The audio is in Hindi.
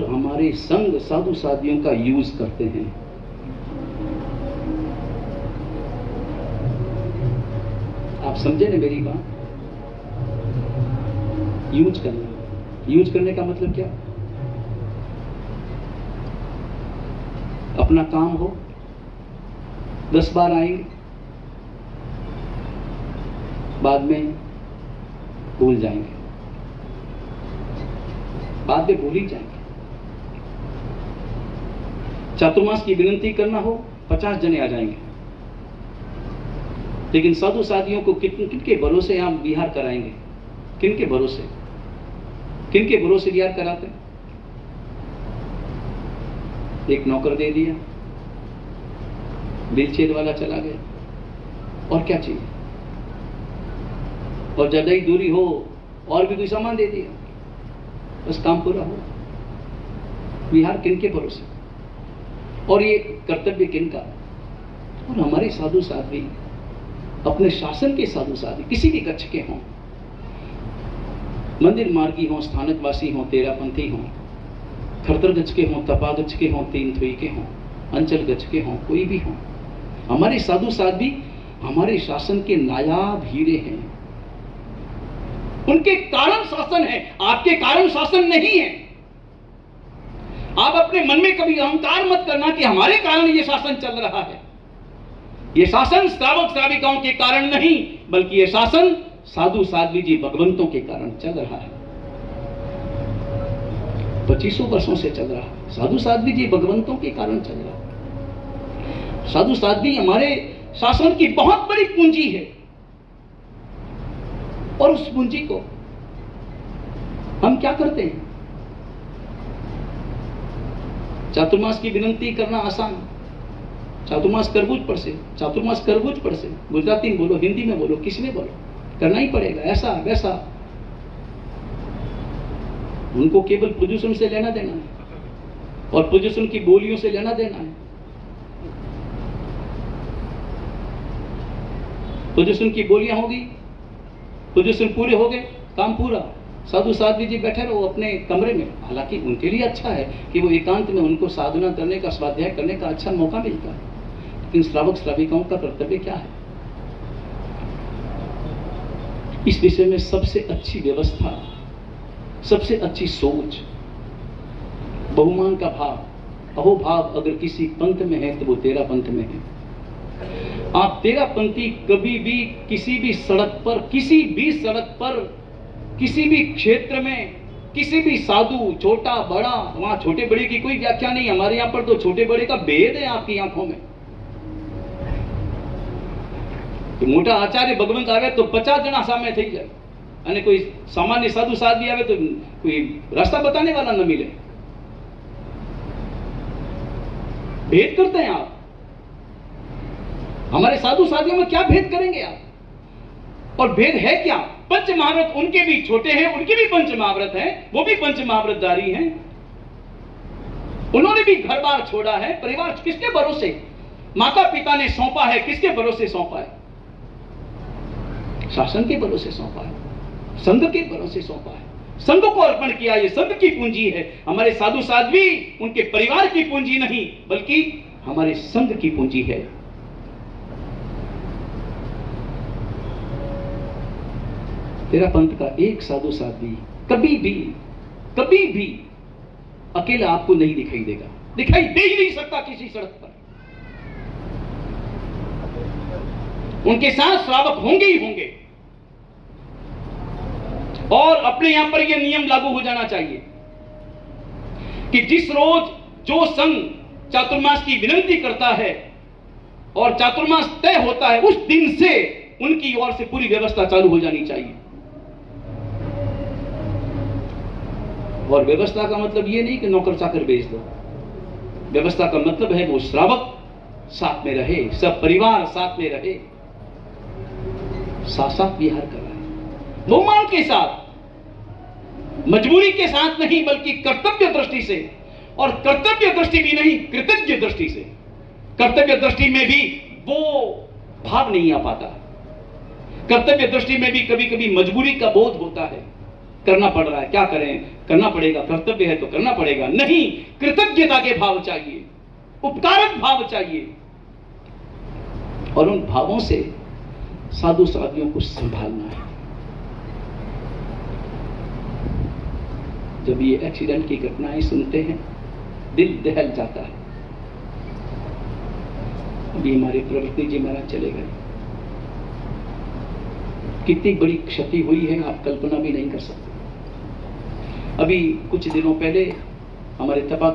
हमारे संग साधु साधियों का यूज करते हैं। आप समझे ना मेरी बात? यूज करना, यूज करने का मतलब क्या? अपना काम हो, 10 बार आएंगे, बाद में भूल जाएंगे, बाद में भूल ही जाएंगे। चातुर्मास की विनती करना हो, 50 जने आ जाएंगे, लेकिन साधु साधियों को किनके भरोसे आप विहार कराएंगे? किनके भरोसे, किनके भरोसे विहार कराते हैं? एक नौकर दे दिया, व्हीलचेयर वाला चला गया, और क्या चाहिए? और ज्यादा ही दूरी हो और भी कोई सामान दे दिया, बस काम पूरा हो। विहार किनके भरोसे? और ये कर्तव्य किनका? और हमारे साधु साध्वी, अपने शासन के साधु साध्वी, किसी भी कक्ष के हों, मंदिर मार्गी हों, स्थानकवासी हों, तेरापंथी हों, खरतर गज के हों, तपा गज के हों, तीन थुई के हों, अंचल गज के हों, कोई भी हों, हमारे साधु साध्वी हमारे शासन के नायाब हीरे हैं। उनके कारण शासन है, आपके कारण शासन नहीं है। आप अपने मन में कभी अहंकार मत करना कि हमारे कारण ये शासन चल रहा है। ये शासन श्रावक श्राविकाओं के कारण नहीं, बल्कि ये शासन साधु साध्वी जी भगवंतों के कारण चल रहा है। 2500 वर्षों से चल रहा है। साधु साध्वी जी भगवंतों के कारण चल रहा है। साधु साध्वी हमारे शासन की बहुत बड़ी पूंजी है, और उस पूंजी को हम क्या करते हैं? चातुर्मास की विनती करना आसान, चातुर्मास करबूज पर से, चातुर्मास करबूज पर से, गुजराती में बोलो, हिंदी में बोलो, किसी में बोलो, करना ही पड़ेगा, ऐसा वैसा। उनको केवल प्रदूषण से लेना देना है, और प्रदूषण की बोलियों से लेना देना है। प्रदूषण की बोलियां होगी, प्रदूषण पूरे हो गए, काम पूरा। साधु साध्वी जी बैठे रहो अपने कमरे में। हालांकि उनके लिए अच्छा है कि वो एकांत में, उनको साधना करने का, स्वाध्याय करने का अच्छा मौका मिलता है, लेकिन श्रावक श्राविकाओं का कर्तव्य क्या है? इस विषय में सबसे अच्छी व्यवस्था, सबसे अच्छी सोच, बहुमान का भाव, अहोभाव अगर किसी पंथ में है तो वो तेरा पंथ में है। आप तेरा पंथी कभी भी किसी भी सड़क पर, किसी भी सड़क पर, किसी भी क्षेत्र में, किसी भी साधु, छोटा बड़ा, वहां छोटे बड़े की कोई व्याख्या नहीं। हमारे यहां पर तो छोटे बड़े का भेद है आपकी आंखों में। तो मोटा आचार्य भगवंत आवे तो 50 जना सामने थी जाए, અને कोई सामान्य साधु साध्वी आवे तो कोई रास्ता बताने वाला न मिले। भेद करते हैं आप। हमारे साधु साधियों में क्या भेद करेंगे आप? और भेद है क्या? पंच महाव्रत उनके भी छोटे हैं, उनके भी पंच महाव्रत हैं, वो भी पंच महाव्रतधारी हैं। उन्होंने भी घर बार छोड़ा है, परिवार किसके भरोसे? माता पिता ने सौंपा है, किसके भरोसे सौंपा है? शासन के भरोसे सौंपा है, संघ के भरोसे सौंपा है, संघ को अर्पण किया। ये संघ की पूंजी है। हमारे साधु साध्वी उनके परिवार की पूंजी नहीं, बल्कि हमारे संघ की पूंजी है। तेरा पंथ का एक साधु साध्वी कभी भी अकेला आपको नहीं दिखाई देगा, दिखाई दे ही नहीं सकता किसी सड़क पर। उनके साथ श्रावक होंगे ही होंगे। और अपने यहां पर यह नियम लागू हो जाना चाहिए कि जिस रोज जो संघ चातुर्मास की विनती करता है और चातुर्मास तय होता है, उस दिन से उनकी ओर से पूरी व्यवस्था चालू हो जानी चाहिए। और व्यवस्था का मतलब यह नहीं कि नौकर चाकर भेज दो। व्यवस्था का मतलब है वो श्रावक साथ में रहे, सब परिवार साथ में रहे, साथ साथ विहार कराए, बहुमान के साथ, मजबूरी के साथ नहीं, बल्कि कर्तव्य दृष्टि से। और कर्तव्य दृष्टि भी नहीं, कृतज्ञ दृष्टि से। कर्तव्य दृष्टि में भी वो भाव नहीं आ पाता। कर्तव्य दृष्टि में भी कभी कभी मजबूरी का बोध होता है। करना पड़ रहा है, क्या करें, करना पड़ेगा, कर्तव्य है तो करना पड़ेगा। नहीं, कृतज्ञता के भाव चाहिए, उपकारक भाव चाहिए, और उन भावों से साधु साधियों को संभालना है। जब ये एक्सीडेंट की घटनाएं सुनते हैं, दिल दहल जाता है। अभी हमारे प्रवृत्ति जी महाराज चले गए, कितनी बड़ी क्षति हुई है आप कल्पना भी नहीं कर सकते। अभी कुछ दिनों पहले हमारे तपा